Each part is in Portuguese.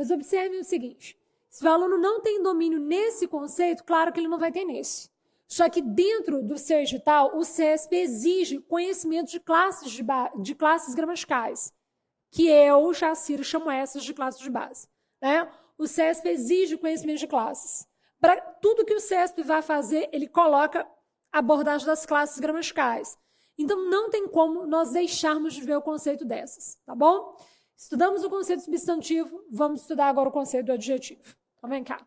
Mas observe o seguinte, se o aluno não tem domínio nesse conceito, claro que ele não vai ter nesse. Só que dentro do seu edital, o CESP exige conhecimento de classes gramaticais, que eu, Jaciro, chamo essas de classes de base. Né? O CESP exige conhecimento de classes. Para tudo que o CESP vai fazer, ele coloca a abordagem das classes gramaticais. Então, não tem como nós deixarmos de ver o conceito dessas, tá bom? Estudamos o conceito substantivo, vamos estudar agora o conceito do adjetivo. Então, vem cá.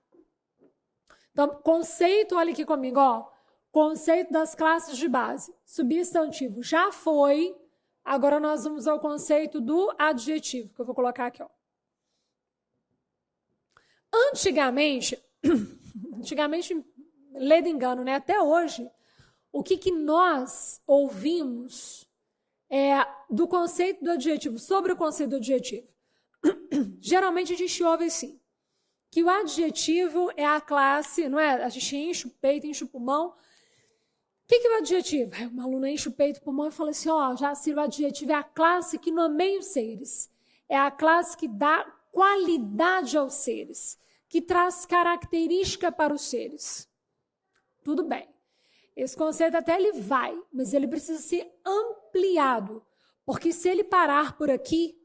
Então, conceito, olha aqui comigo, ó. Conceito das classes de base. Substantivo já foi. Agora nós vamos ao conceito do adjetivo, que eu vou colocar aqui, ó. Antigamente, ledo engano, né? Até hoje, o que nós ouvimos do conceito do adjetivo, sobre o conceito do adjetivo? Geralmente a gente ouve assim, que o adjetivo é a classe, não é? A gente enche o peito, enche o pulmão. O que é o adjetivo? Aí uma aluna enche o peito, o pulmão e fala assim, ó, Jaciro, o adjetivo é a classe que nomeia os seres. É a classe que dá qualidade aos seres, que traz característica para os seres. Tudo bem. Esse conceito até ele vai, mas ele precisa ser ampliado. Porque se ele parar por aqui,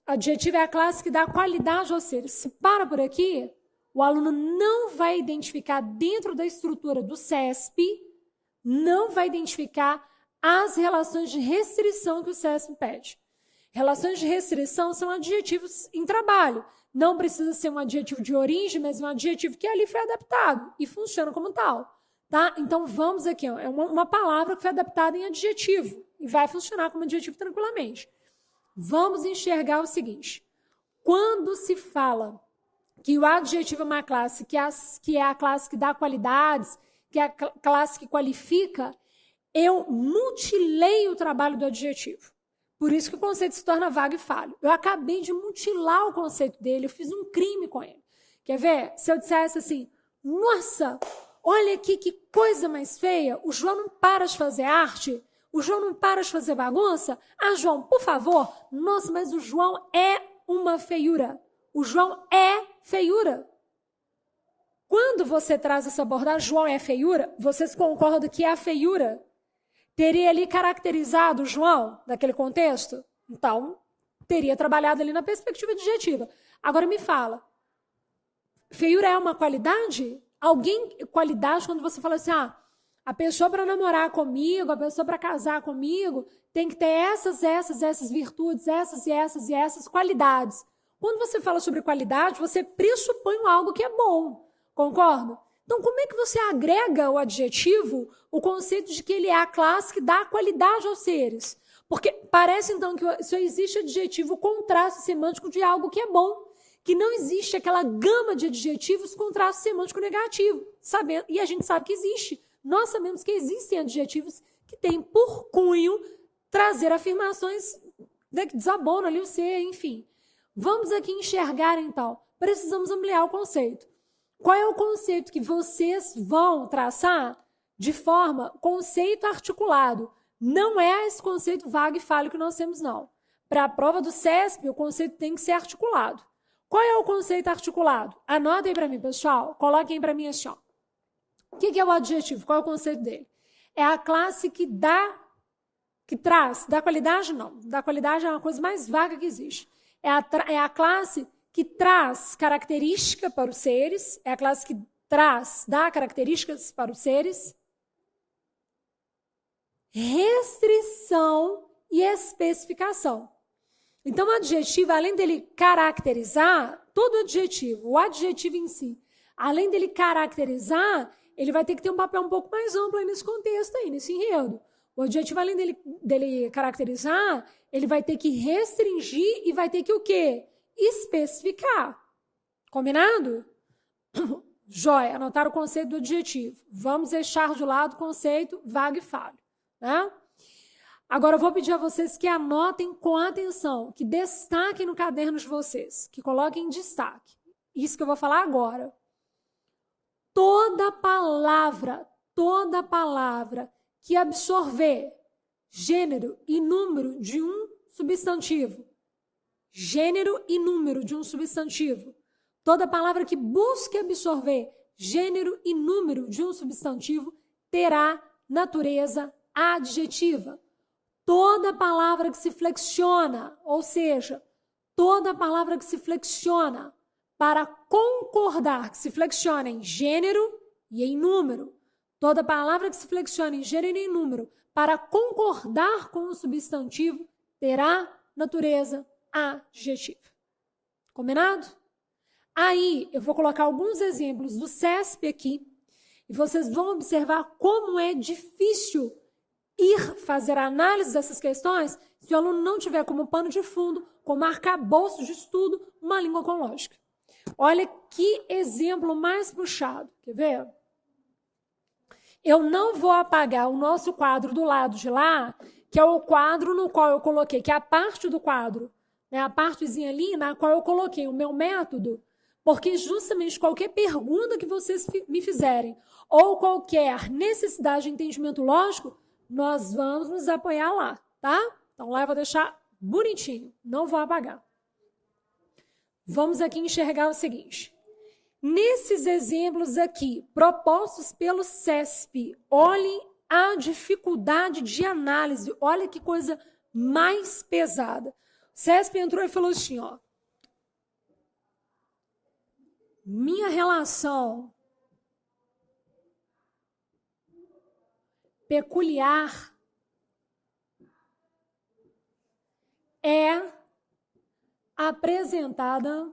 adjetivo é a classe que dá qualidade aos seres. Se para por aqui, o aluno não vai identificar dentro da estrutura do CESP, não vai identificar as relações de restrição que o CESP pede. Relações de restrição são adjetivos em trabalho. Não precisa ser um adjetivo de origem, mas um adjetivo que ali foi adaptado e funciona como tal. Tá? Então, vamos aqui, ó, é uma palavra que foi adaptada em adjetivo e vai funcionar como adjetivo tranquilamente. Vamos enxergar o seguinte, quando se fala que o adjetivo é uma classe que é a classe que dá qualidades, que é a classe que qualifica, eu mutilei o trabalho do adjetivo. Por isso que o conceito se torna vago e falho. Eu acabei de mutilar o conceito dele, eu fiz um crime com ele. Quer ver? Se eu dissesse assim, nossa, olha aqui que coisa mais feia, o João não para de fazer arte, o João não para de fazer bagunça. Ah, João, por favor. Nossa, mas o João é uma feiura. O João é feiura. Quando você traz essa abordagem, João é feiura, vocês concordam que a feiura teria ali caracterizado o João naquele contexto? Então, teria trabalhado ali na perspectiva adjetiva. Agora me fala, feiura é uma qualidade? Qualidade quando você fala assim, a pessoa para namorar comigo, a pessoa para casar comigo, tem que ter essas virtudes, essas qualidades. Quando você fala sobre qualidade, você pressupõe algo que é bom, concorda? Então, como é que você agrega o adjetivo, o conceito de que ele é a classe que dá qualidade aos seres? Porque parece, então, que só existe adjetivo, contraste semântico de algo que é bom, que não existe aquela gama de adjetivos com traço semântico negativo, sabendo, e a gente sabe que existe. Nós sabemos que existem adjetivos que têm por cunho trazer afirmações que desabonam ali o ser, enfim. Vamos aqui enxergar, então. Precisamos ampliar o conceito. Qual é o conceito que vocês vão traçar de forma conceito articulado? Não é esse conceito vago e falho que nós temos, não. Para a prova do CESP, o conceito tem que ser articulado. Qual é o conceito articulado? Anotem para mim, pessoal. Coloquem para mim assim, ó. O que é o adjetivo? Qual é o conceito dele? É a classe que traz, dá qualidade? Não. Dá qualidade é uma coisa mais vaga que existe. É a classe que traz característica para os seres, é a classe que dá características para os seres, restrição e especificação. Então, o adjetivo, além dele caracterizar, todo adjetivo, o adjetivo em si, além dele caracterizar, ele vai ter que ter um papel um pouco mais amplo aí nesse contexto aí, nesse enredo. O adjetivo, além dele caracterizar, ele vai ter que restringir e vai ter que o quê? Especificar. Combinado? Jóia, anotar o conceito do adjetivo. Vamos deixar de lado o conceito vago e falho. Né? Agora, eu vou pedir a vocês que anotem com atenção, que destaquem no caderno de vocês, que coloquem em destaque. Isso que eu vou falar agora. Toda palavra que absorver gênero e número de um substantivo gênero e número de um substantivo. Toda palavra que busque absorver gênero e número de um substantivo terá natureza adjetiva. Toda palavra que se flexiona, ou seja, toda palavra que se flexiona para concordar, que se flexiona em gênero e em número, toda palavra que se flexiona em gênero e em número para concordar com o substantivo terá natureza adjetiva. Combinado? Aí, eu vou colocar alguns exemplos do CESP aqui e vocês vão observar como é difícil ir fazer a análise dessas questões se o aluno não tiver como pano de fundo, como arcabouço de estudo, uma língua com lógica. Olha que exemplo mais puxado. Quer ver? Eu não vou apagar o nosso quadro do lado de lá, que é o quadro no qual eu coloquei, que é a parte do quadro, né, a partezinha ali na qual eu coloquei o meu método, porque justamente qualquer pergunta que vocês me fizerem ou qualquer necessidade de entendimento lógico, nós vamos nos apoiar lá, tá? Então lá eu vou deixar bonitinho, não vou apagar. Vamos aqui enxergar o seguinte. Nesses exemplos aqui, propostos pelo CESP, olhem a dificuldade de análise, olha que coisa mais pesada. O CESP entrou e falou assim, ó, minha relação peculiar é apresentada.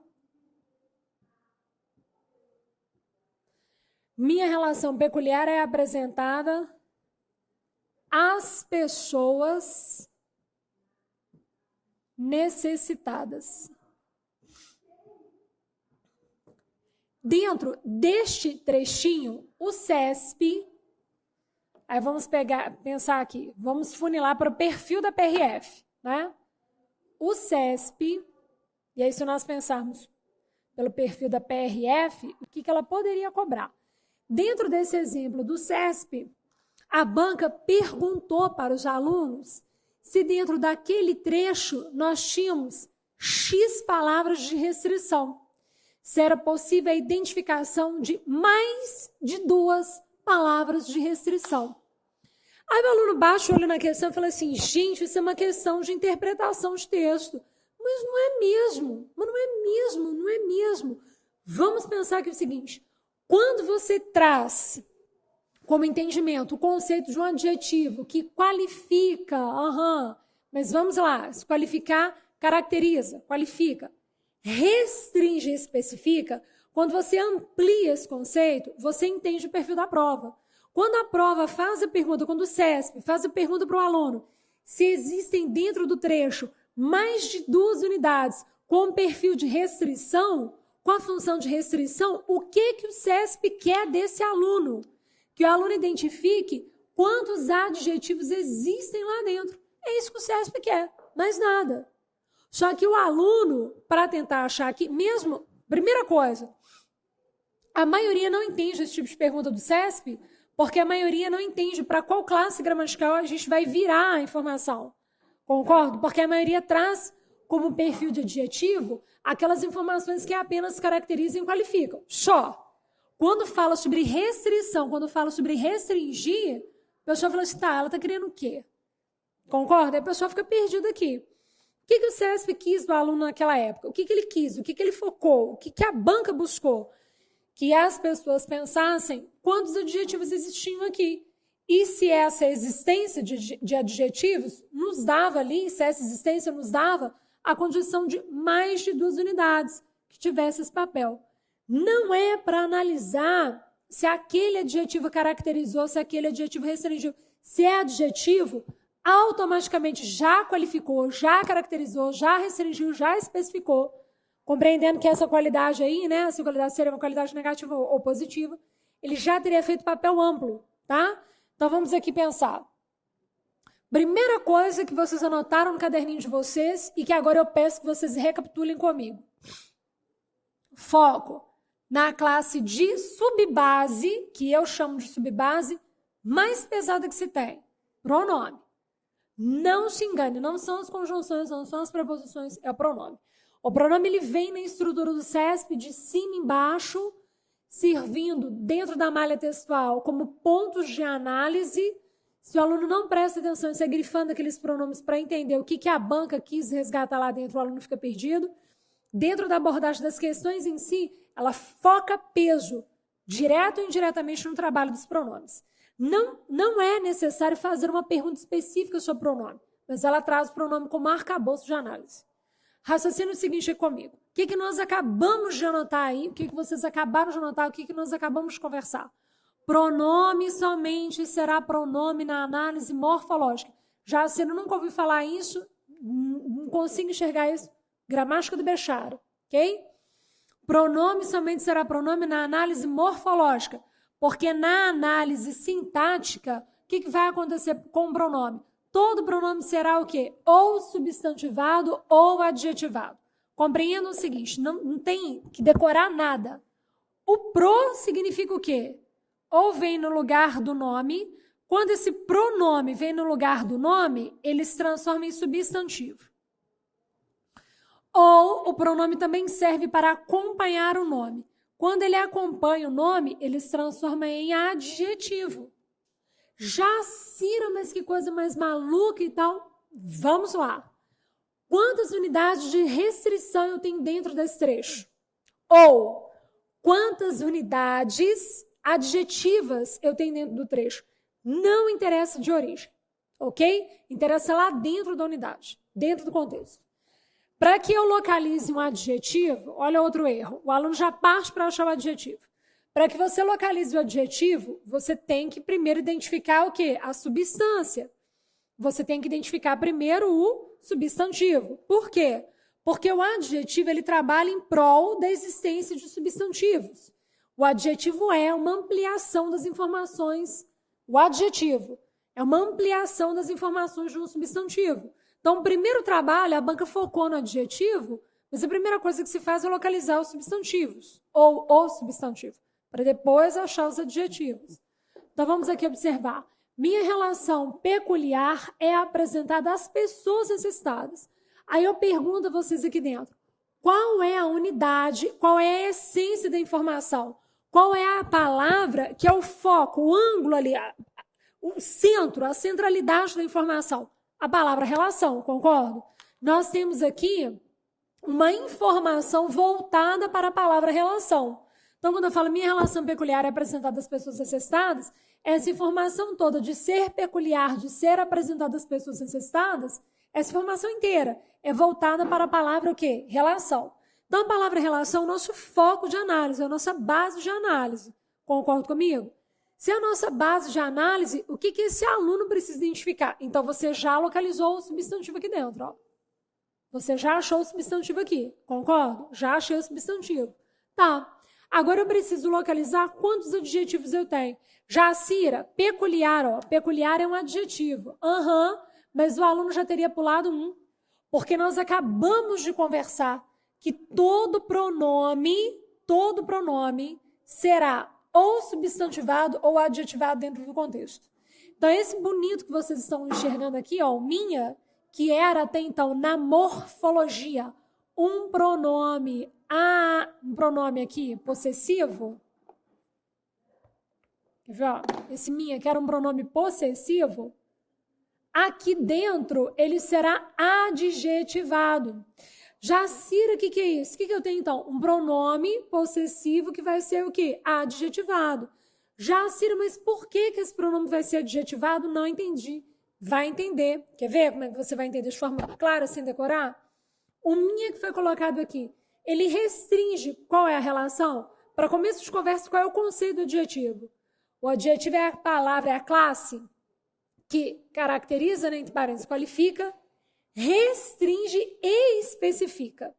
Minha relação peculiar é apresentada às pessoas necessitadas. Dentro deste trechinho, o CESP, aí vamos pensar aqui, vamos funilar para o perfil da PRF, né? O CESP, e aí se nós pensarmos pelo perfil da PRF, o que ela poderia cobrar? Dentro desse exemplo do CESP, a banca perguntou para os alunos se dentro daquele trecho nós tínhamos X palavras de restrição. Se era possível a identificação de mais de 2 palavras de restrição. Aí o aluno baixa o olho na questão e fala assim, gente, isso é uma questão de interpretação de texto. Mas não é mesmo, não é mesmo. Vamos pensar aqui o seguinte, quando você traz como entendimento o conceito de um adjetivo que qualifica, mas vamos lá, se qualificar caracteriza, qualifica, restringe e especifica, quando você amplia esse conceito, você entende o perfil da prova. Quando a prova faz a pergunta, quando o CESP faz a pergunta para o aluno, se existem dentro do trecho mais de 2 unidades com perfil de restrição, com a função de restrição, o que o CESP quer desse aluno? Que o aluno identifique quantos adjetivos existem lá dentro. É isso que o CESP quer, mais nada. Só que o aluno, para tentar achar aqui, mesmo, primeira coisa, a maioria não entende esse tipo de pergunta do CESP, porque a maioria não entende para qual classe gramatical a gente vai virar a informação. Concordo? Porque a maioria traz como perfil de adjetivo aquelas informações que apenas caracterizam e qualificam. Só. Quando fala sobre restrição, quando fala sobre restringir, a pessoa fala assim, tá, ela está querendo o quê? Concorda? Aí a pessoa fica perdida aqui. O que o CESP quis do aluno naquela época? O que ele quis? O que ele focou? O que a banca buscou? Que as pessoas pensassem quantos adjetivos existiam aqui. E se essa existência de adjetivos nos dava ali, se essa existência nos dava a condição de mais de 2 unidades que tivesse esse papel. Não é para analisar se aquele adjetivo caracterizou, se aquele adjetivo restringiu. Se é adjetivo, automaticamente já qualificou, já caracterizou, já restringiu, já especificou, compreendendo que essa qualidade aí, né, essa qualidade seria uma qualidade negativa ou positiva, ele já teria feito papel amplo, tá? Então vamos aqui pensar. Primeira coisa que vocês anotaram no caderninho de vocês e que agora eu peço que vocês recapitulem comigo. Foco na classe de subbase, que eu chamo de subbase, mais pesada que se tem, pronome. Não se engane, não são as conjunções, não são as preposições, é o pronome. O pronome ele vem na estrutura do CESP de cima e embaixo, servindo dentro da malha textual como pontos de análise. Se o aluno não presta atenção e sai grifando aqueles pronomes para entender o que a banca quis resgatar lá dentro, o aluno fica perdido. Dentro da abordagem das questões em si, ela foca peso, direto ou indiretamente, no trabalho dos pronomes. Não é necessário fazer uma pergunta específica sobre o pronome, mas ela traz o pronome como arcabouço de análise. Raciocínio o seguinte aí comigo. O que nós acabamos de anotar aí? O que vocês acabaram de anotar? O que nós acabamos de conversar? Pronome somente será pronome na análise morfológica. Já você nunca ouviu falar isso? Não consigo enxergar isso? Gramática do Bechara, ok? Pronome somente será pronome na análise morfológica, porque na análise sintática, o que vai acontecer com o pronome? Todo pronome será o quê? Ou substantivado ou adjetivado. Compreendam o seguinte, não tem que decorar nada. O pro significa o quê? Ou vem no lugar do nome. Quando esse pronome vem no lugar do nome, ele se transforma em substantivo. Ou o pronome também serve para acompanhar o nome. Quando ele acompanha o nome, ele se transforma em adjetivo. Já, Cira, mas que coisa mais maluca e tal. Vamos lá. Quantas unidades de restrição eu tenho dentro desse trecho? Ou quantas unidades adjetivas eu tenho dentro do trecho? Não interessa de origem, ok? Interessa lá dentro da unidade, dentro do contexto. Para que eu localize um adjetivo, olha outro erro, o aluno já parte para achar o adjetivo. Para que você localize o adjetivo, você tem que primeiro identificar o quê? A substância. Você tem que identificar primeiro o substantivo. Por quê? Porque o adjetivo ele trabalha em prol da existência de substantivos. O adjetivo é uma ampliação das informações. O adjetivo é uma ampliação das informações de um substantivo. Então, o primeiro trabalho, a banca focou no adjetivo, mas a primeira coisa que se faz é localizar os substantivos, ou o substantivo, para depois achar os adjetivos. Então, vamos aqui observar. Minha relação peculiar é apresentada às pessoas necessitadas. Aí eu pergunto a vocês aqui dentro, qual é a unidade, qual é a essência da informação? Qual é a palavra que é o foco, o ângulo ali, o centro, a centralidade da informação? A palavra relação, concordo? Nós temos aqui uma informação voltada para a palavra relação. Então, quando eu falo minha relação peculiar é apresentada às pessoas necessitadas, essa informação toda de ser peculiar, de ser apresentada às pessoas necessitadas, essa informação inteira é voltada para a palavra o quê? Relação. Então, a palavra relação é o nosso foco de análise, é a nossa base de análise. Concorda comigo? Se é a nossa base de análise, o que esse aluno precisa identificar? Então, você já localizou o substantivo aqui dentro. Ó. Você já achou o substantivo aqui, concordo? Já achei o substantivo. Tá. Agora, eu preciso localizar quantos adjetivos eu tenho. Já, Cira, peculiar. Ó. Peculiar é um adjetivo. Mas o aluno já teria pulado um. Porque nós acabamos de conversar que todo pronome será ou substantivado ou adjetivado dentro do contexto. Então, esse bonito que vocês estão enxergando aqui, ó, o minha, que era até então na morfologia, um pronome aqui, possessivo. Quer ver, ó? Esse minha, que era um pronome possessivo, aqui dentro ele será adjetivado. Já, Cira, o que é isso? O que eu tenho, então? Um pronome possessivo que vai ser o quê? Adjetivado. Já, Cira, mas por que esse pronome vai ser adjetivado? Não entendi. Vai entender. Quer ver como é que você vai entender de forma clara, sem decorar? O minha que foi colocado aqui, ele restringe qual é a relação? Para começo de conversa, qual é o conceito do adjetivo? O adjetivo é a palavra, é a classe que caracteriza, né, entre parênteses, qualifica, restringe e especifica,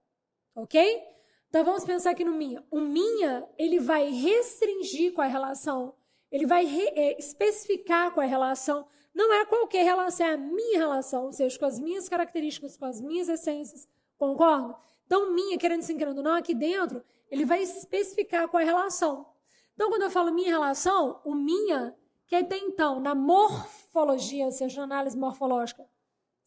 ok? Então, vamos pensar aqui no minha. O minha, ele vai restringir qual é a relação, ele vai especificar qual é a relação, não é qualquer relação, é a minha relação, ou seja, com as minhas características, com as minhas essências, concordo? Então, minha, querendo sim, querendo não, aqui dentro, ele vai especificar qual é a relação. Então, quando eu falo minha relação, o minha, que até então, na morfologia, ou seja, na análise morfológica,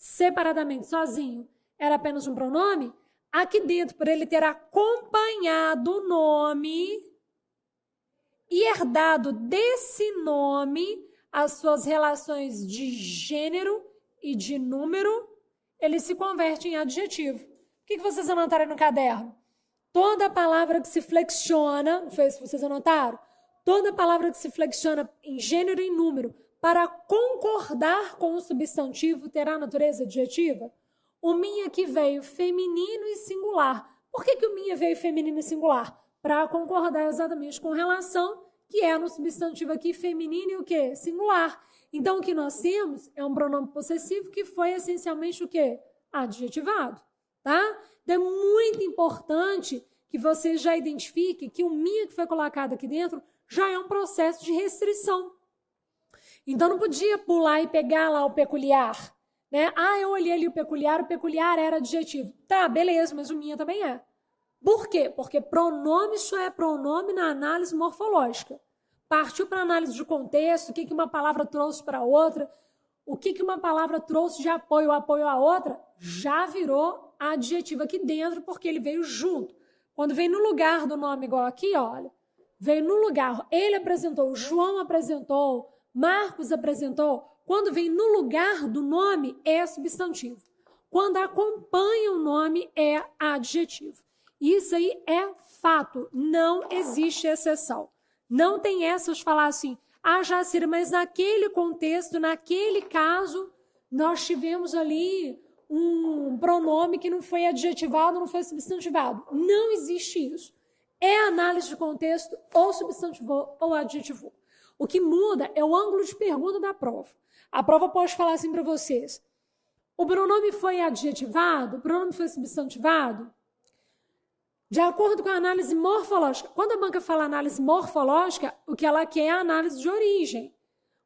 separadamente, sozinho, era apenas um pronome, aqui dentro, por ele ter acompanhado o nome e herdado desse nome as suas relações de gênero e de número, ele se converte em adjetivo. O que vocês anotaram no caderno? Toda palavra que se flexiona, não foi isso que vocês anotaram? Toda palavra que se flexiona em gênero e em número para concordar com o substantivo terá natureza adjetiva? O minha aqui veio feminino e singular. Por que o minha veio feminino e singular? Para concordar exatamente com relação, que é no substantivo aqui feminino e o quê? Singular. Então, o que nós temos é um pronome possessivo que foi essencialmente o quê? Adjetivado, tá? Então, é muito importante que você já identifique que o minha que foi colocado aqui dentro já é um processo de restrição. Então, não podia pular e pegar lá o peculiar, né? Eu olhei ali o peculiar era adjetivo. Tá, beleza, mas o minha também é. Por quê? Porque pronome só é pronome na análise morfológica. Partiu para a análise de contexto, o que uma palavra trouxe para a outra, o que uma palavra trouxe de apoio a outra, já virou adjetivo aqui dentro, porque ele veio junto. Quando vem no lugar do nome, igual aqui, olha, veio no lugar, ele apresentou, João apresentou, Marcos apresentou. Quando vem no lugar do nome, é substantivo. Quando acompanha o nome, é adjetivo. Isso aí é fato, não existe exceção. Não tem essa de falar assim, Jacira, mas naquele contexto, naquele caso, nós tivemos ali um pronome que não foi adjetivado, não foi substantivado. Não existe isso. É análise de contexto, ou substantivou ou adjetivou. O que muda é o ângulo de pergunta da prova. A prova pode falar assim para vocês, o pronome foi adjetivado? O pronome foi substantivado? De acordo com a análise morfológica. Quando a banca fala análise morfológica, o que ela quer é a análise de origem.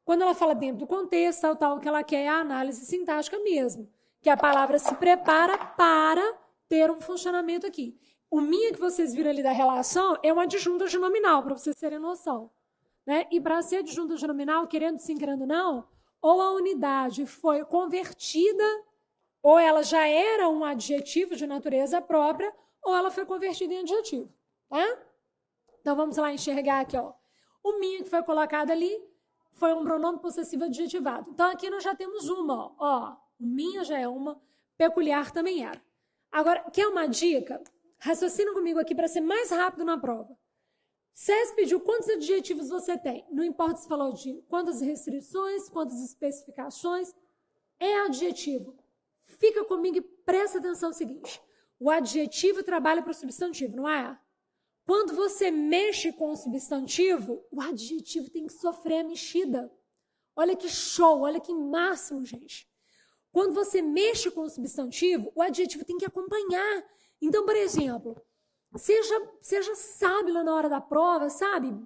Quando ela fala dentro do contexto, o que ela quer é a análise sintática mesmo. Que a palavra se prepara para ter um funcionamento aqui. O minha que vocês viram ali da relação é uma adjunta de nominal, para vocês terem noção. Né? E para ser adjunta de nominal, querendo sim, querendo não, ou a unidade foi convertida, ou ela já era um adjetivo de natureza própria, ou ela foi convertida em adjetivo, tá? Então, vamos lá enxergar aqui, ó. O minha que foi colocado ali foi um pronome possessivo adjetivado. Então, aqui nós já temos uma, ó. O minha já é uma, peculiar também era. Agora, quer uma dica? Raciocina comigo aqui para ser mais rápido na prova. SES pediu quantos adjetivos você tem. Não importa se falou de quantas restrições, quantas especificações. É adjetivo. Fica comigo e presta atenção no seguinte. O adjetivo trabalha para o substantivo, não é? Quando você mexe com o substantivo, o adjetivo tem que sofrer a mexida. Olha que show, olha que máximo, gente. Quando você mexe com o substantivo, o adjetivo tem que acompanhar. Então, por exemplo, seja sábio lá na hora da prova, sabe?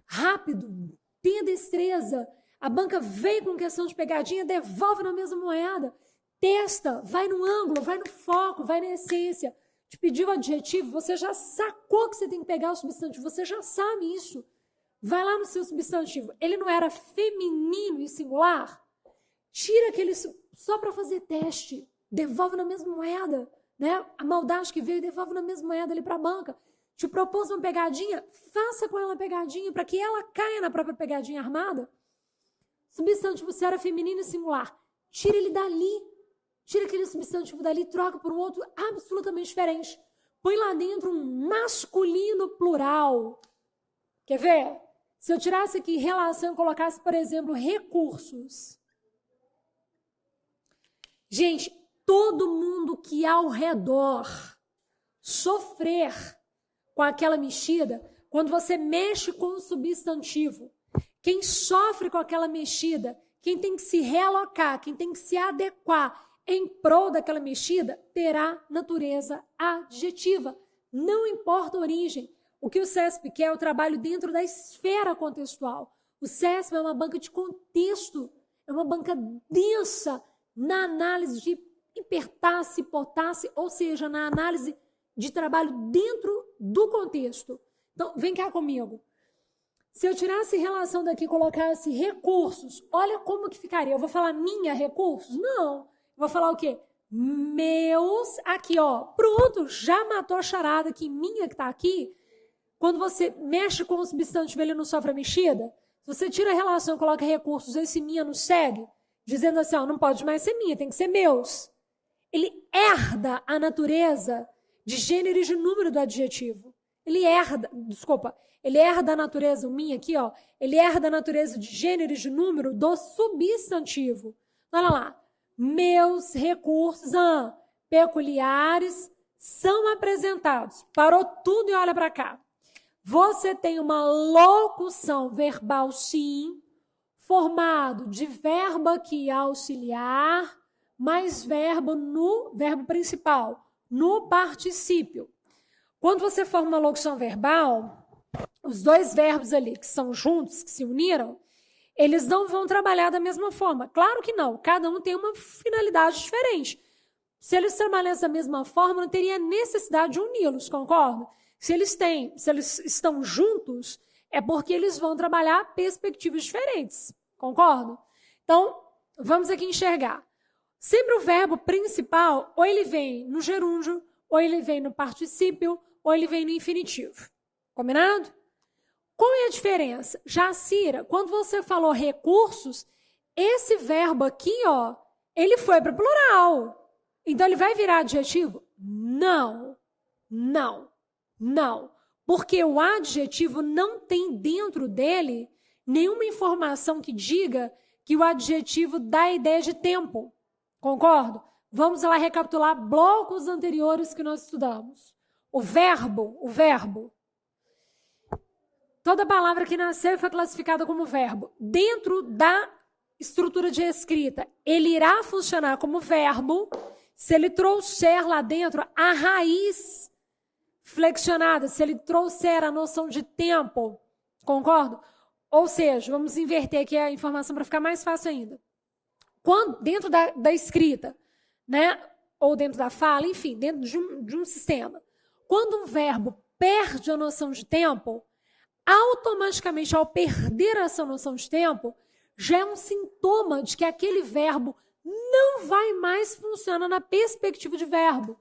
Rápido, tenha destreza. A banca vem com questão de pegadinha, devolve na mesma moeda. Testa, vai no ângulo, vai no foco, vai na essência. Te pediu o adjetivo, você já sacou que você tem que pegar o substantivo, você já sabe isso. Vai lá no seu substantivo. Ele não era feminino e singular? Tira aquele só para fazer teste. Devolve na mesma moeda. Né? A maldade que veio, devolve na mesma moeda ali para a banca. Te propôs uma pegadinha, faça com ela a pegadinha para que ela caia na própria pegadinha armada. Substantivo se era feminino e singular. Tira ele dali. Tira aquele substantivo dali, troca por um outro absolutamente diferente. Põe lá dentro um masculino plural. Quer ver? Se eu tirasse aqui relação e colocasse, por exemplo, recursos. Gente, todo mundo que ao redor sofrer com aquela mexida, quando você mexe com o substantivo, quem sofre com aquela mexida, quem tem que se realocar, quem tem que se adequar em prol daquela mexida, terá natureza adjetiva. Não importa a origem. O que o CESP quer é o trabalho dentro da esfera contextual. O CESP é uma banca de contexto, é uma banca densa na análise de hipertasse, hipotasse, ou seja, na análise de trabalho dentro do contexto. Então, vem cá comigo. Se eu tirasse relação daqui e colocasse recursos, olha como que ficaria. Eu vou falar minha recursos? Não. Vou falar o quê? Meus, aqui, ó. Pronto, já matou a charada que minha que tá aqui. Quando você mexe com o substantivo, ele não sofre a mexida. Se você tira a relação, coloca recursos, esse minha não segue, dizendo assim, ó, não pode mais ser minha, tem que ser meus. Ele herda a natureza de gênero e de número do adjetivo. Ele herda a natureza, o minha aqui, ó, ele herda a natureza de gênero e de número do substantivo. Olha lá. Meus recursos peculiares são apresentados. Parou tudo e olha para cá. Você tem uma locução verbal, sim, formado de verbo aqui auxiliar, mais verbo no verbo principal, no particípio. Quando você forma uma locução verbal, os dois verbos ali que são juntos, que se uniram, eles não vão trabalhar da mesma forma. Claro que não, cada um tem uma finalidade diferente. Se eles trabalhassem da mesma forma, não teria necessidade de uni-los, concorda? Se eles estão juntos, é porque eles vão trabalhar perspectivas diferentes, concorda? Então, vamos aqui enxergar. Sempre o verbo principal, ou ele vem no gerúndio, ou ele vem no particípio, ou ele vem no infinitivo. Combinado? Qual é a diferença? Jacira, quando você falou recursos, esse verbo aqui, ó, ele foi para o plural. Então, ele vai virar adjetivo? Não. Porque o adjetivo não tem dentro dele nenhuma informação que diga que o adjetivo dá a ideia de tempo. Concordo? Vamos lá recapitular blocos anteriores que nós estudamos. O verbo. Toda palavra que nasceu foi classificada como verbo. Dentro da estrutura de escrita, ele irá funcionar como verbo se ele trouxer lá dentro a raiz flexionada, se ele trouxer a noção de tempo. Concordo? Ou seja, vamos inverter aqui a informação para ficar mais fácil ainda. Quando, dentro da escrita, né, ou dentro da fala, enfim, dentro de um sistema, quando um verbo perde a noção de tempo, automaticamente, ao perder essa noção de tempo, já é um sintoma de que aquele verbo não vai mais funcionar na perspectiva de verbo.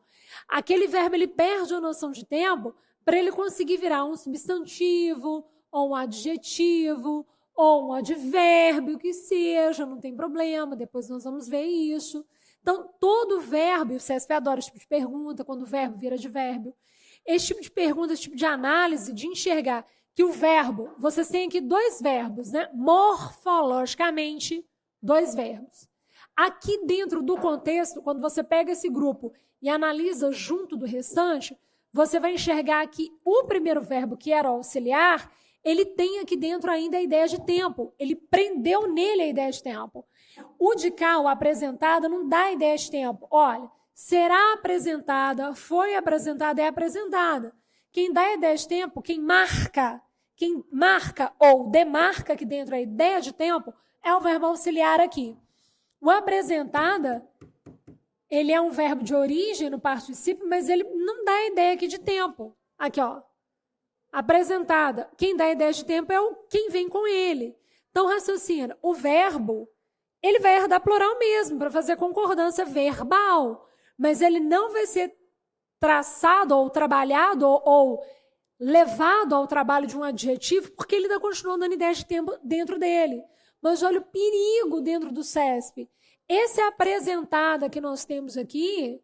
Aquele verbo ele perde a noção de tempo para ele conseguir virar um substantivo, ou um adjetivo, ou um advérbio, que seja, não tem problema, depois nós vamos ver isso. Então, todo verbo, e o CESP adora esse tipo de pergunta, quando o verbo vira advérbio, esse tipo de pergunta, esse tipo de análise, de enxergar que o verbo, vocês têm aqui dois verbos, né? Morfologicamente, dois verbos. Aqui dentro do contexto, quando você pega esse grupo e analisa junto do restante, você vai enxergar que o primeiro verbo, que era auxiliar, ele tem aqui dentro ainda a ideia de tempo. Ele prendeu nele a ideia de tempo. O de cá, o apresentado, não dá a ideia de tempo. Olha, será apresentada, foi apresentada, é apresentada. Quem dá a ideia de tempo, quem marca ou demarca aqui dentro a ideia de tempo, é o verbo auxiliar aqui. O apresentada, ele é um verbo de origem no particípio, mas ele não dá a ideia aqui de tempo. Aqui, ó. Apresentada. Quem dá a ideia de tempo é quem vem com ele. Então, raciocina. O verbo, ele vai herdar plural mesmo, para fazer concordância verbal. Mas ele não vai ser traçado ou trabalhado ou levado ao trabalho de um adjetivo, porque ele está continuando dando ideia de tempo dentro dele. Mas olha o perigo dentro do CESP. Esse apresentada que nós temos aqui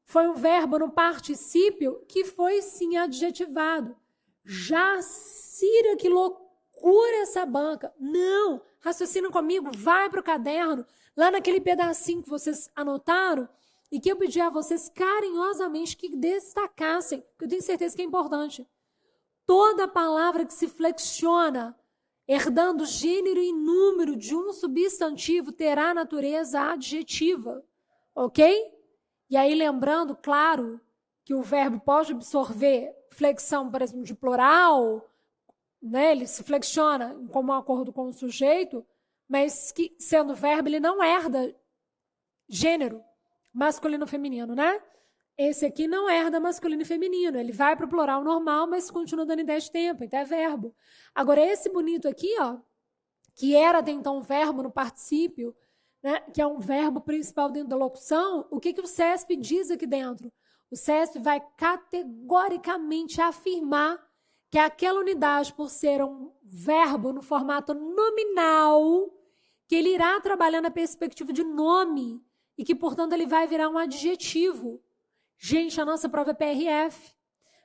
foi um verbo no particípio que foi sim adjetivado. Jacira, que loucura essa banca. Não, raciocina comigo, vai para o caderno, lá naquele pedacinho que vocês anotaram, e que eu pedi a vocês carinhosamente que destacassem, porque eu tenho certeza que é importante. Toda palavra que se flexiona, herdando gênero e número de um substantivo, terá natureza adjetiva, ok? E aí lembrando, claro, que o verbo pode absorver flexão, por exemplo, de plural, né? Ele se flexiona em comum acordo com o sujeito, mas que, sendo verbo, ele não herda gênero, masculino e feminino, né? Esse aqui não herda masculino e feminino, ele vai para o plural normal, mas continua dando ideia de tempo, então é verbo. Agora, esse bonito aqui, ó, que era até então verbo no particípio, né, que é um verbo principal dentro da locução, o que o CESP diz aqui dentro? O CESP vai categoricamente afirmar que aquela unidade, por ser um verbo no formato nominal, que ele irá trabalhar na perspectiva de nome e que, portanto, ele vai virar um adjetivo. Gente, a nossa prova é PRF.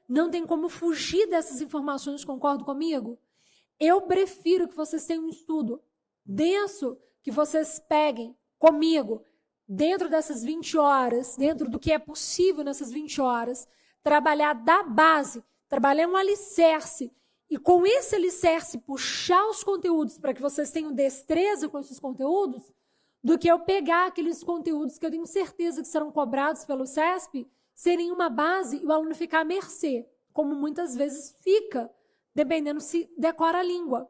Não tem como fugir dessas informações, concordo comigo? Eu prefiro que vocês tenham um estudo denso, que vocês peguem comigo, dentro dessas 20 horas, dentro do que é possível nessas 20 horas, trabalhar da base, trabalhar um alicerce, e com esse alicerce puxar os conteúdos para que vocês tenham destreza com esses conteúdos, do que eu pegar aqueles conteúdos que eu tenho certeza que serão cobrados pelo CESP, serem uma base e o aluno ficar à mercê, como muitas vezes fica, dependendo se decora a língua.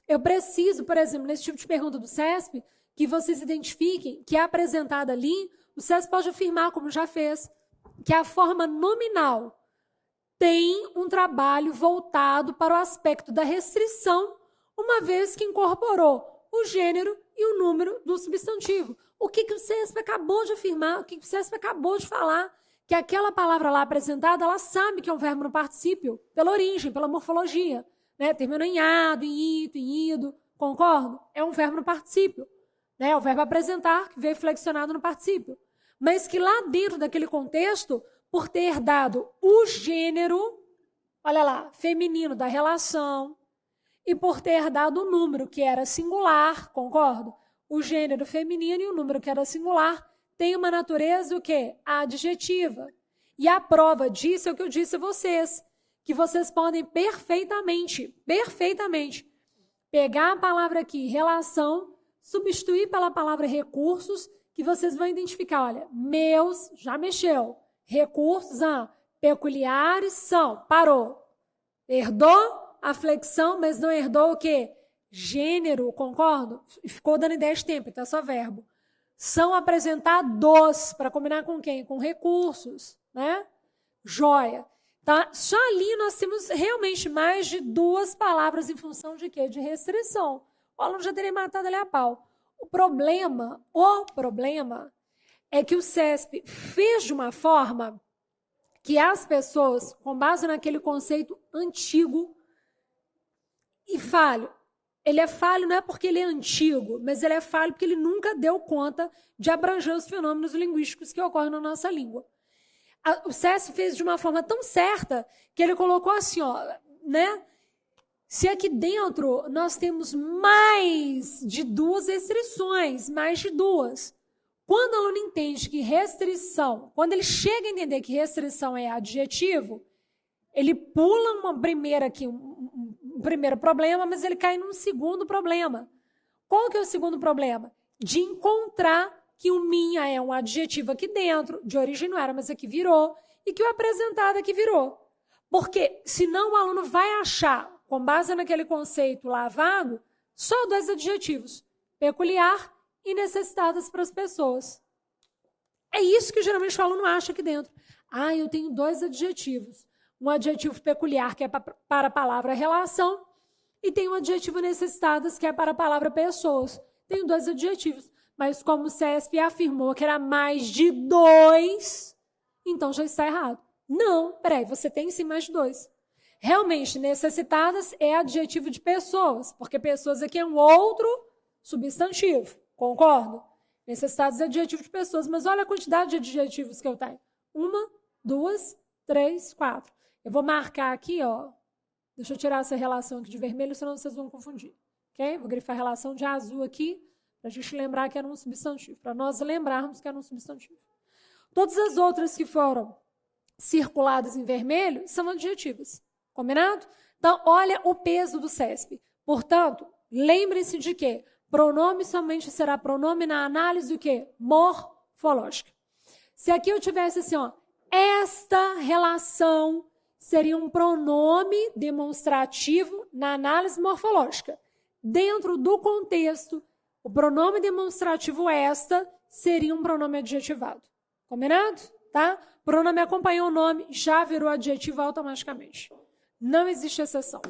Eu preciso, por exemplo, nesse tipo de pergunta do CESP, que vocês identifiquem que é apresentada ali, o CESP pode afirmar, como já fez, que a forma nominal tem um trabalho voltado para o aspecto da restrição, uma vez que incorporou o gênero e o número do substantivo. O que o CESP acabou de afirmar, o que o CESP acabou de falar, que aquela palavra lá apresentada, ela sabe que é um verbo no particípio, pela origem, pela morfologia, né? Termina em ado, em ito, em ido, concordo? É um verbo no particípio, né? É o verbo apresentar, que veio flexionado no particípio. Mas que lá dentro daquele contexto, por ter dado o gênero, olha lá, feminino da relação, e por ter dado o número, que era singular, concordo? O gênero feminino e o número que era singular tem uma natureza o quê? Adjetiva. E a prova disso é o que eu disse a vocês, que vocês podem perfeitamente pegar a palavra aqui, relação, substituir pela palavra recursos, que vocês vão identificar, olha, meus, já mexeu, recursos, peculiares são, parou. Herdou a flexão, mas não herdou o quê? Gênero, concordo? Ficou dando ideia de tempo, então é só verbo. São apresentados, para combinar com quem? Com recursos, né? Joia. Tá? Só ali nós temos realmente mais de 2 palavras em função de quê? De restrição. O aluno já teria matado ali a pau. O problema é que o CESP fez de uma forma que as pessoas, com base naquele conceito antigo, e falho. Ele é falho não é porque ele é antigo, mas ele é falho porque ele nunca deu conta de abranger os fenômenos linguísticos que ocorrem na nossa língua. O CESP fez de uma forma tão certa que ele colocou assim, né? Se aqui dentro nós temos mais de 2 restrições, mais de 2. Quando o aluno entende que restrição, quando ele chega a entender que restrição é adjetivo, ele pula uma primeira aqui, um primeiro problema, mas ele cai num segundo problema. Qual que é o segundo problema? De encontrar que o minha é um adjetivo aqui dentro, de origem não era, mas aqui virou, e que o apresentado aqui virou. Porque senão o aluno vai achar, com base naquele conceito lá vago, só 2 adjetivos, peculiar e necessitadas para as pessoas. É isso que geralmente o aluno acha aqui dentro. Eu tenho 2 adjetivos. Um adjetivo peculiar, que é para a palavra relação, e tem um adjetivo necessitadas, que é para a palavra pessoas. Tenho 2 adjetivos, mas como o CESP afirmou que era mais de 2, então já está errado. Não, peraí, você tem sim mais de 2. Realmente, necessitadas é adjetivo de pessoas, porque pessoas aqui é um outro substantivo, concordo? Necessitadas é adjetivo de pessoas, mas olha a quantidade de adjetivos que eu tenho. 1, 2, 3, 4. Eu vou marcar aqui, deixa eu tirar essa relação aqui de vermelho, senão vocês vão confundir. Ok? Vou grifar a relação de azul aqui, para a gente lembrar que era um substantivo, para nós lembrarmos que era um substantivo. Todas as outras que foram circuladas em vermelho são adjetivos. Combinado? Então, olha o peso do CESP. Portanto, lembre-se de que pronome somente será pronome na análise do quê? Morfológica. Se aqui eu tivesse assim, esta relação seria um pronome demonstrativo na análise morfológica. Dentro do contexto, o pronome demonstrativo esta seria um pronome adjetivado. Combinado? Tá? Pronome acompanhou o nome, já virou adjetivo automaticamente. Não existe exceção.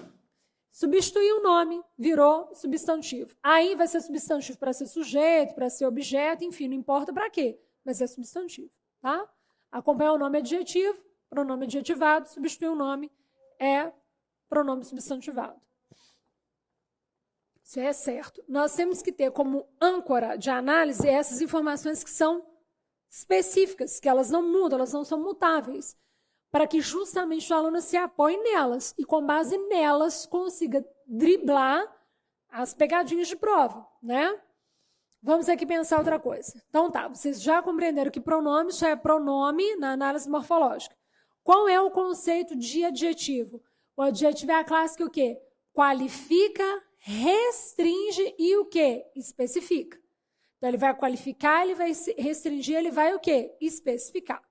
substituiu o nome, virou substantivo. Aí vai ser substantivo para ser sujeito, para ser objeto, enfim, não importa para quê, mas é substantivo, tá? Acompanhar o nome adjetivo, pronome adjetivado, substituir o nome é pronome substantivado. Isso é certo. Nós temos que ter como âncora de análise essas informações que são específicas, que elas não mudam, elas não são mutáveis, para que justamente o aluno se apoie nelas e, com base nelas, consiga driblar as pegadinhas de prova, né? Vamos aqui pensar outra coisa. Então tá, vocês já compreenderam que pronome só é pronome na análise morfológica. Qual é o conceito de adjetivo? O adjetivo é a classe que o quê? Qualifica, restringe e o quê? Especifica. Então, ele vai qualificar, ele vai restringir, ele vai o quê? Especificar.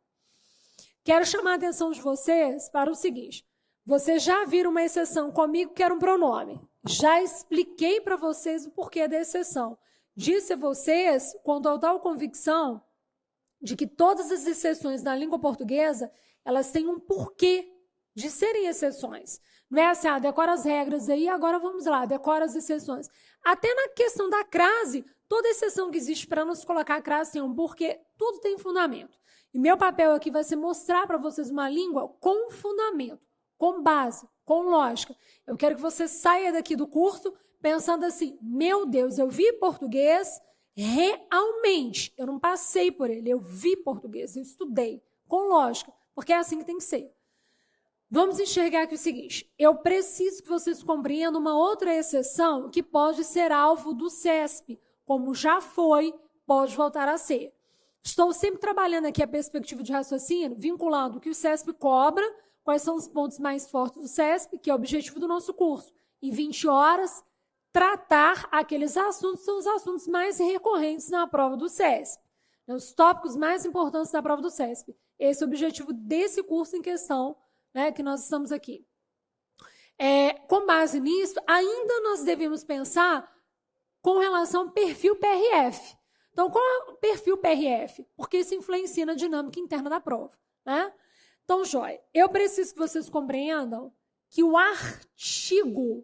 Quero chamar a atenção de vocês para o seguinte. Vocês já viram uma exceção comigo que era um pronome. Já expliquei para vocês o porquê da exceção. Disse a vocês, com total convicção, de que todas as exceções na língua portuguesa, elas têm um porquê de serem exceções. Não é assim, decora as regras aí, agora vamos lá, decora as exceções. Até na questão da crase, toda exceção que existe para nos colocar a crase tem um porquê, tudo tem fundamento. E meu papel aqui vai ser mostrar para vocês uma língua com fundamento, com base, com lógica. Eu quero que você saia daqui do curso pensando assim, meu Deus, eu vi português realmente, eu não passei por ele, eu vi português, eu estudei, com lógica, porque é assim que tem que ser. Vamos enxergar aqui o seguinte, eu preciso que vocês compreendam uma outra exceção que pode ser alvo do CESP, como já foi, pode voltar a ser. Estou sempre trabalhando aqui a perspectiva de raciocínio, vinculando o que o CESP cobra, quais são os pontos mais fortes do CESP, que é o objetivo do nosso curso. Em 20 horas, tratar aqueles assuntos, são os assuntos mais recorrentes na prova do CESP. Os tópicos mais importantes da prova do CESP. Esse é o objetivo desse curso em questão, né, que nós estamos aqui. Com base nisso, ainda nós devemos pensar com relação ao perfil PRF. Então, qual é o perfil PRF? Porque isso influencia na dinâmica interna da prova, né? Então, joia, eu preciso que vocês compreendam que o artigo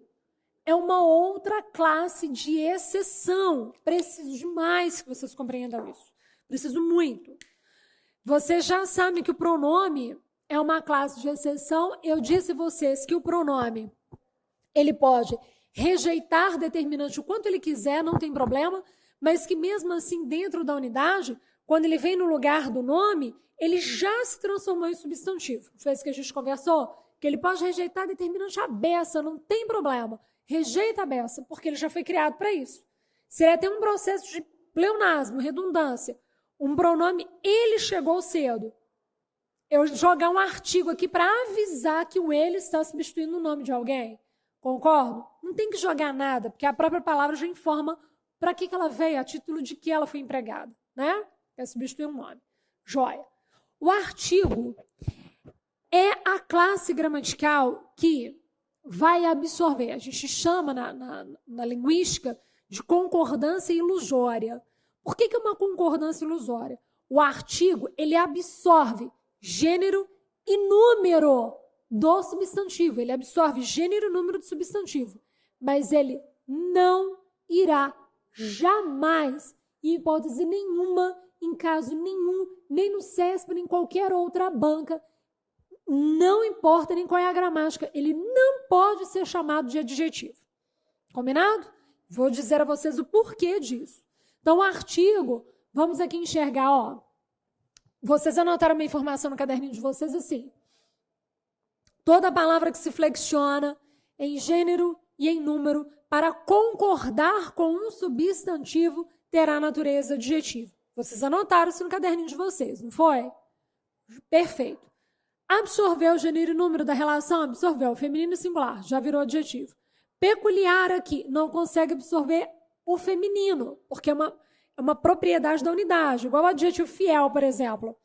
é uma outra classe de exceção. Preciso demais que vocês compreendam isso. Preciso muito. Vocês já sabem que o pronome é uma classe de exceção. Eu disse a vocês que o pronome, ele pode rejeitar determinante o quanto ele quiser, não tem problema, mas que mesmo assim, dentro da unidade, quando ele vem no lugar do nome, ele já se transformou em substantivo. Foi isso que a gente conversou? Que ele pode rejeitar determinante a beça, não tem problema. Rejeita a beça, porque ele já foi criado para isso. Seria até um processo de pleonasmo, redundância. Um pronome, ele chegou cedo. Eu jogar um artigo aqui para avisar que o ele está substituindo o nome de alguém. Concordo? Não tem que jogar nada, porque a própria palavra já informa para que ela veio, a título de que ela foi empregada, né? É substituir um nome. Joia. O artigo é a classe gramatical que vai absorver, a gente chama na linguística de concordância ilusória. Por que é uma concordância ilusória? O artigo, ele absorve gênero e número do substantivo. Ele absorve gênero e número do substantivo. Mas ele não irá jamais, em hipótese nenhuma, em caso nenhum, nem no CESP, nem em qualquer outra banca, não importa nem qual é a gramática, ele não pode ser chamado de adjetivo. Combinado? Vou dizer a vocês o porquê disso. Então, o artigo, vamos aqui enxergar, ó. Vocês anotaram uma informação no caderninho de vocês assim. Toda palavra que se flexiona em gênero e em número para concordar com um substantivo terá natureza adjetiva. Vocês anotaram isso no caderninho de vocês, não foi? Perfeito. Absorveu o gênero e número da relação? Absorveu. Feminino e singular, já virou adjetivo. Peculiar aqui, não consegue absorver o feminino, porque é uma propriedade da unidade, igual o adjetivo fiel, por exemplo.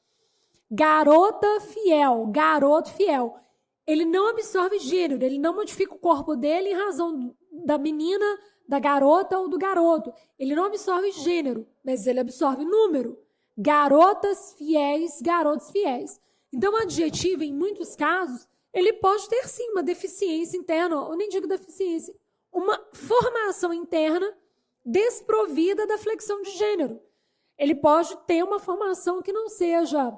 Garota fiel, garoto fiel. Ele não absorve gênero, ele não modifica o corpo dele em razão da menina, da garota ou do garoto. Ele não absorve gênero, mas ele absorve número. Garotas fiéis, garotos fiéis. Então, o adjetivo, em muitos casos, ele pode ter, sim, uma deficiência interna, ou nem digo deficiência, uma formação interna desprovida da flexão de gênero. Ele pode ter uma formação que não seja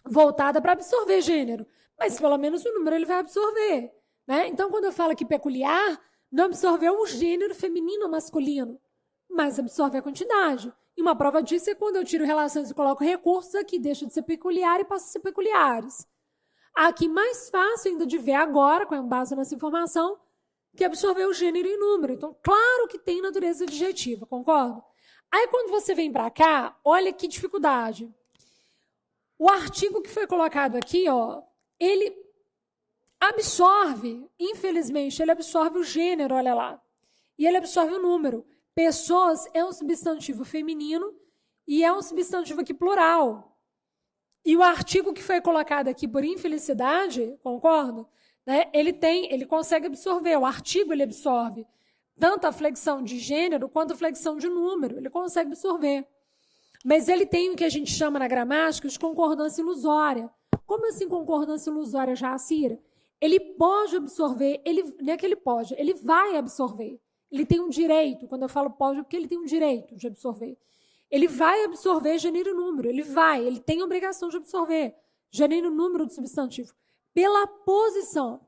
voltada para absorver gênero, mas pelo menos o número ele vai absorver, né? Então, quando eu falo que peculiar, não absorveu um gênero feminino ou masculino, mas absorve a quantidade. E uma prova disso é quando eu tiro relações e coloco recursos aqui, deixa de ser peculiar e passa a ser peculiares. Aqui mais fácil ainda de ver agora, com base nessa informação, que absorveu gênero e número. Então, claro que tem natureza adjetiva, concorda? Aí, quando você vem para cá, olha que dificuldade. O artigo que foi colocado aqui, ó, ele absorve, infelizmente, ele absorve o gênero, olha lá. E ele absorve o número. Pessoas é um substantivo feminino e é um substantivo aqui plural. E o artigo que foi colocado aqui por infelicidade, concordo? Né, ele consegue absorver, o artigo ele absorve tanto a flexão de gênero quanto a flexão de número, ele consegue absorver. Mas ele tem o que a gente chama na gramática de concordância ilusória. Como assim concordância ilusória, Jacira? Ele pode absorver, não é que ele pode, ele vai absorver. Ele tem um direito, quando eu falo pode, é porque ele tem um direito de absorver. Ele vai absorver gênero e número, ele tem a obrigação de absorver gênero e número do substantivo. Pela posição,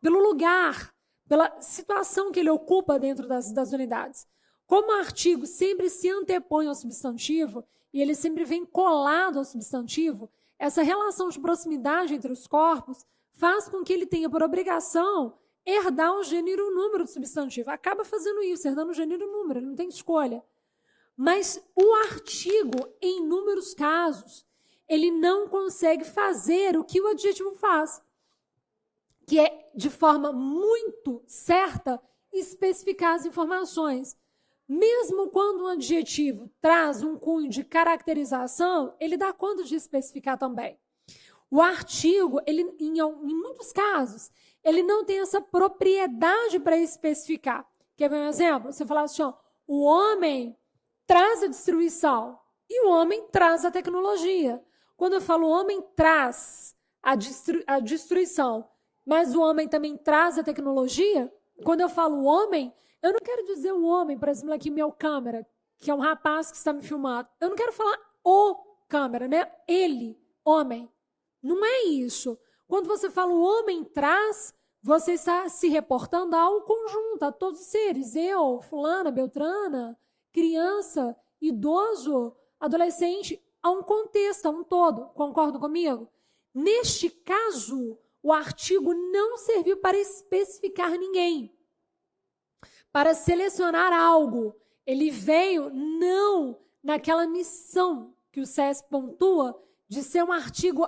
pelo lugar, pela situação que ele ocupa dentro das unidades. Como o artigo sempre se antepõe ao substantivo e ele sempre vem colado ao substantivo, essa relação de proximidade entre os corpos faz com que ele tenha por obrigação herdar o gênero e o número do substantivo. Acaba fazendo isso, herdando o gênero e o número, ele não tem escolha. Mas o artigo, em inúmeros casos, ele não consegue fazer o que o adjetivo faz, que é, de forma muito certa, especificar as informações. Mesmo quando um adjetivo traz um cunho de caracterização, ele dá conta de especificar também. O artigo, ele, em muitos casos, ele não tem essa propriedade para especificar. Quer ver um exemplo? Você fala assim, ó, o homem traz a destruição e o homem traz a tecnologia. Quando eu falo o homem traz a destruição, mas o homem também traz a tecnologia, quando eu falo homem, eu não quero dizer o homem, por exemplo, aqui meu câmera, que é um rapaz que está me filmando. Eu não quero falar o câmera, né? Ele, homem. Não é isso. Quando você fala o homem traz, você está se reportando ao conjunto, a todos os seres. Eu, fulana, beltrana, criança, idoso, adolescente, a um contexto, a um todo. Concordo comigo? Neste caso, o artigo não serviu para especificar ninguém, para selecionar algo. Ele veio não naquela missão que o CESP pontua de ser um artigo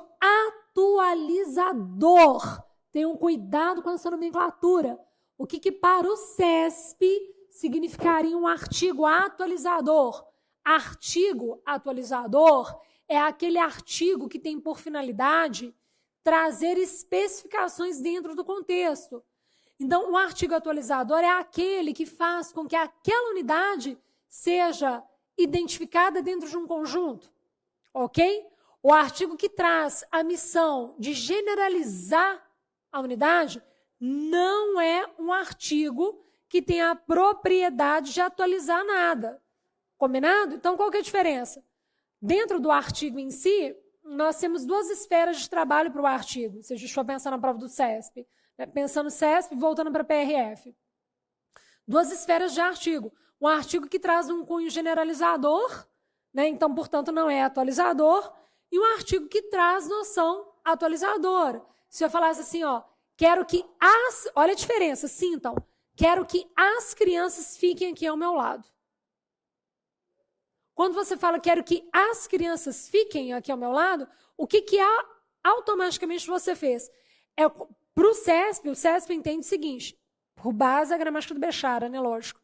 atualizador. Tenham cuidado com essa nomenclatura. O que para o CESP significaria um artigo atualizador? Artigo atualizador é aquele artigo que tem por finalidade trazer especificações dentro do contexto. Então, o artigo atualizador é aquele que faz com que aquela unidade seja identificada dentro de um conjunto, ok? O artigo que traz a missão de generalizar a unidade não é um artigo que tem a propriedade de atualizar nada. Combinado? Então, qual que é a diferença? Dentro do artigo em si, nós temos duas esferas de trabalho para o artigo, se a gente for pensar na prova do CESP. Pensando no CESP, voltando para a PRF. Duas esferas de artigo. Um artigo que traz um cunho generalizador, né? Então, portanto, não é atualizador, e um artigo que traz noção atualizadora. Se eu falasse assim, ó, quero que as... Olha a diferença, sintam. Quero que as crianças fiquem aqui ao meu lado. Quando você fala quero que as crianças fiquem aqui ao meu lado, o que automaticamente você fez? Para o CESP entende o seguinte, por base da gramática do Bechara, né, lógico.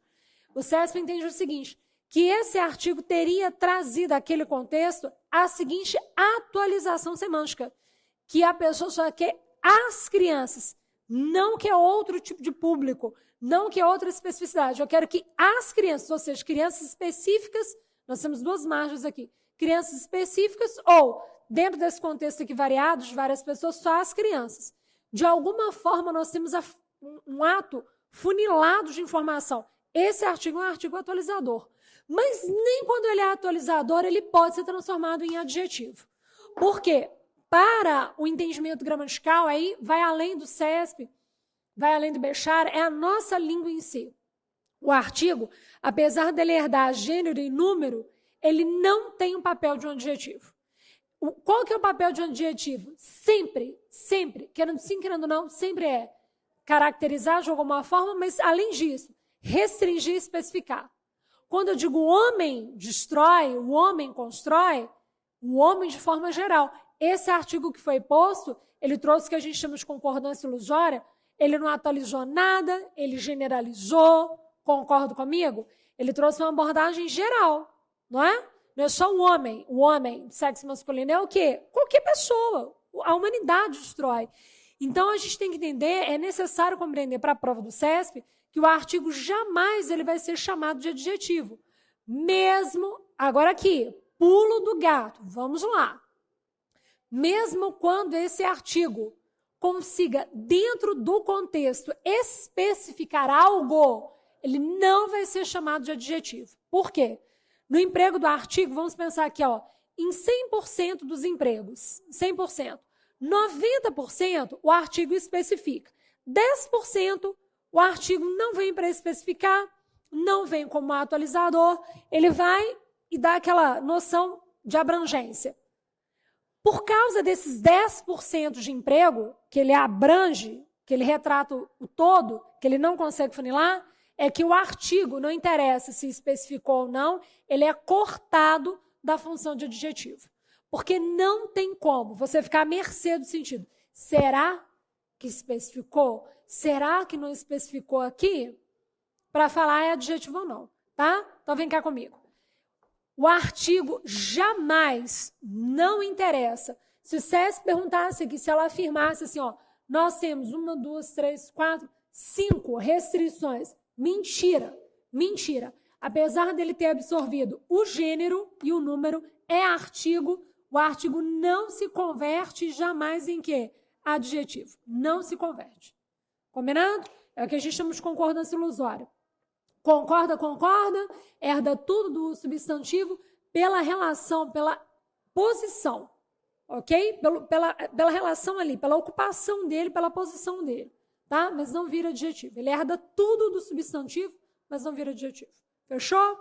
O CESP entende o seguinte, que esse artigo teria trazido àquele contexto a seguinte atualização semântica, que a pessoa só quer as crianças, não quer outro tipo de público, não quer outra especificidade. Eu quero que as crianças, ou seja, crianças específicas, nós temos duas margens aqui, crianças específicas ou, dentro desse contexto aqui variado, de várias pessoas, só as crianças. de alguma forma nós temos um ato funilado de informação. Esse artigo é um artigo atualizador. Mas nem quando ele é atualizador, ele pode ser transformado em adjetivo. Por quê? Para o entendimento gramatical, aí vai além do CESP, vai além do Bechara, é a nossa língua em si. O artigo, apesar dele herdar gênero e número, ele não tem o papel de um adjetivo. Qual que é o papel de um adjetivo? Sempre, querendo sim, querendo não, sempre é caracterizar de alguma forma, mas além disso, restringir e especificar. Quando eu digo o homem destrói, o homem constrói, o homem de forma geral. Esse artigo que foi posto, ele trouxe o que a gente chama de concordância ilusória, ele não atualizou nada, ele generalizou, concordo comigo? Ele trouxe uma abordagem geral, não é? Não é só o homem, sexo masculino, é o quê? Qualquer pessoa, a humanidade destrói. Então, a gente tem que entender, é necessário compreender para a prova do CESP, que o artigo jamais ele vai ser chamado de adjetivo. Mesmo, agora aqui, pulo do gato, vamos lá. Mesmo quando esse artigo consiga, dentro do contexto, especificar algo, ele não vai ser chamado de adjetivo. Por quê? No emprego do artigo, vamos pensar aqui, ó, em 100% dos empregos, 100%, 90% o artigo especifica. 10% o artigo não vem para especificar, não vem como atualizador, ele vai e dá aquela noção de abrangência. Por causa desses 10% de emprego, que ele abrange, que ele retrata o todo, que ele não consegue funilar, é que o artigo, não interessa se especificou ou não, ele é cortado da função de adjetivo. Porque não tem como você ficar à mercê do sentido. Será que especificou? Será que não especificou aqui? Para falar é adjetivo ou não, tá? Então vem cá comigo. O artigo jamais não interessa. Se o CESP perguntasse aqui, se ela afirmasse assim, ó, nós temos 1, 2, 3, 4, 5 restrições. Mentira. Apesar dele ter absorvido o gênero e o número, é artigo. O artigo não se converte jamais em quê? Adjetivo. Não se converte. Combinado? É o que a gente chama de concordância ilusória. Concorda, herda tudo do substantivo pela relação, pela posição, ok? Pela relação ali, pela ocupação dele, pela posição dele, tá? Mas não vira adjetivo. Ele herda tudo do substantivo, mas não vira adjetivo. Fechou?